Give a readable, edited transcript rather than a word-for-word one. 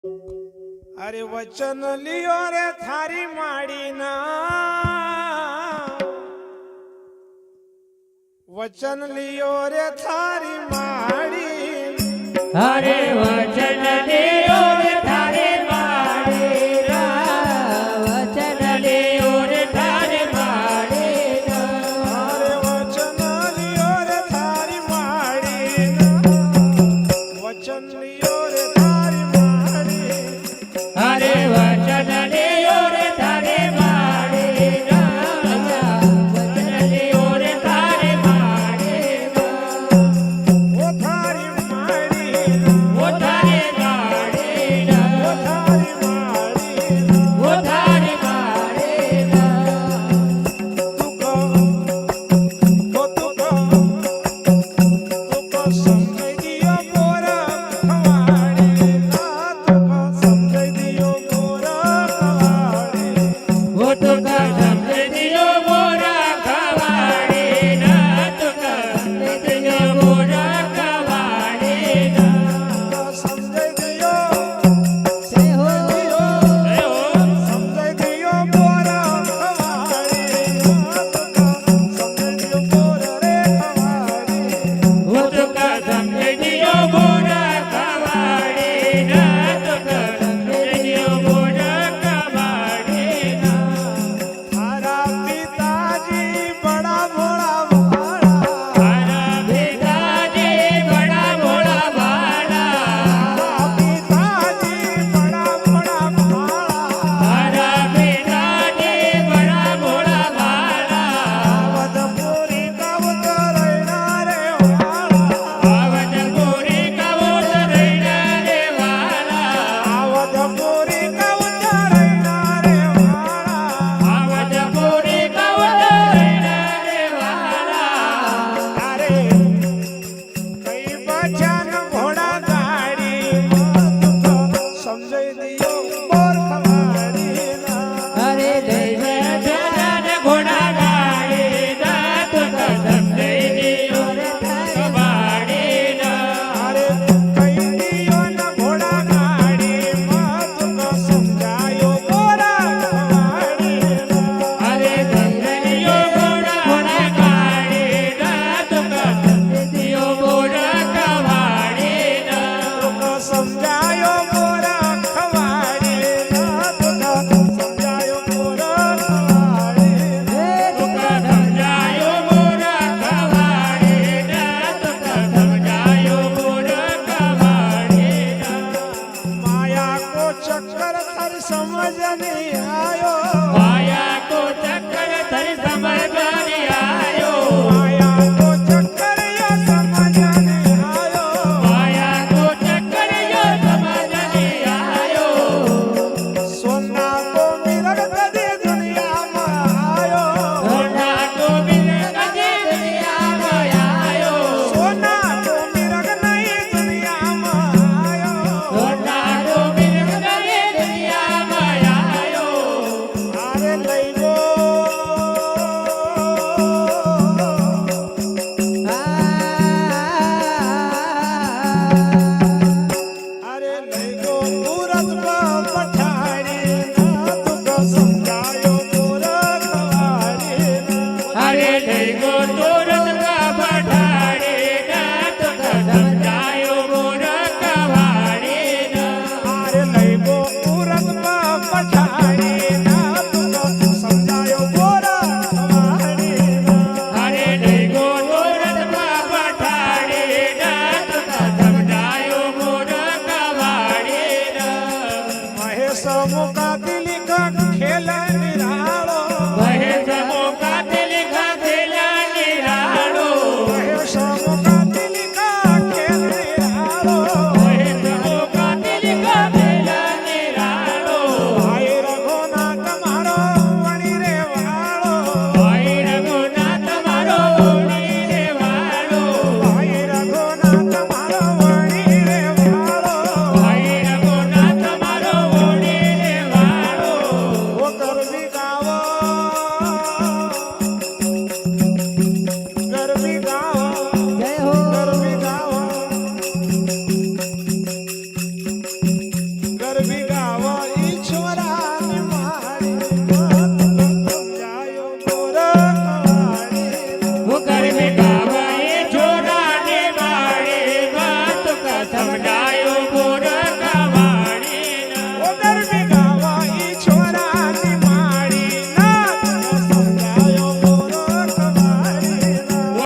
अरे वचन लियो रे थारी माड़ी ना, वचन लियो रे थारी माड़ी। अरे वचन लियो रे थारी माड़ी ना, वचन लियो रे थारी माड़ी ना। अरे वचन लियो रे थारी माड़ी ना, वचन लियो रे थारी माड़ी। अरे वचन लियो रे थारी माड़ी ना, वचन लियो रे थारी माड़ी ना। वो थारी माड़ी ना, वो थारी माड़ी ना, वो थारी माड़ी ना। वो थारी माड़ी ना। तुको समझ दियो मोरा खवाड़ी ना, तुको समझ दियो मोरा खवाड़ी। वो तुका समझ दियो मोरा खवाड़ी ना, तुका समझ दियो मोरा खवाड़ी ना। समझ दियो से हो समझ दियो मोरा खवाड़ी ना, तुको समझ दियो मोरा रे खवाड़ी। वो तुका समझ दियो मोरा खवाड़ी ना, तुका समझ दियो मोरा खवाड़ी ना। थारा पिताजी बड़ा भोला भाला, हरा पिताजी बड़ा भोला भाला, पिताजी बड़ा भोला भाला। हरा पिताजी बड़ा भोला भाला। आवदपुरी कवतरैना रे वाला, आवदपुरी कबूतरैना रे वाला, आवदपुरी कवतरैना रे वाला। आवदपुरी कबूतरैना रे वाला। अरे कई बचन घोड़ा गाड़ी तुको समझ दियो मोर खवाड़ी ना। अरे दैव जन घोड़ा गाड़ी ना, तुका समझै दियो रे कबाड़ी ना। अरे कई दियो न घोड़ा गाड़ी तुको समझायो मोरा खवाड़ी ना। अरे दैव घोड़ा घोड़ा गाड़ी ना, तुका समझै दियो मोरा कबाड़ी ना। तुको समझायो मोरा खवाड़ी ना, तुको समझायो मोरा खवाड़ी ना। तुका समझायो मोरा कबाड़ी ना, तुका समझायो मोरा कबाड़ी ना। माया को चक्कर थर समझ नहीं आयो, माया को चक्कर थरी समझ नहीं आयो, माया को चक्कर यो समझ नहीं आयो। माया को चक्कर यो समझ नहीं आयो। सोना को मिरग कदी दुनिया में आयो, सोना को मिल कदी दुनिया में आयो, सोना को मिरग नहीं दुनिया में आयो। सोना को मिल कदी दुनिया में आयो। अरे लई गो अरे लई गो मूरत पर पठाड़ी ना, तुको समझायो मोरा खवाड़ी ना। अरे देखो तुरंत का पठाड़ी ना, तुका समझायो मोरा कवाड़ी ना। अरे लई गो मूरत पर पठाड़ी ना, तुको समझायो मोरा खवाड़ी ना। अरे देखो तुरंत का पठाड़ी ना, तुका समझायो मोरा कवाड़ी ना। महेश मुका दिल का खेल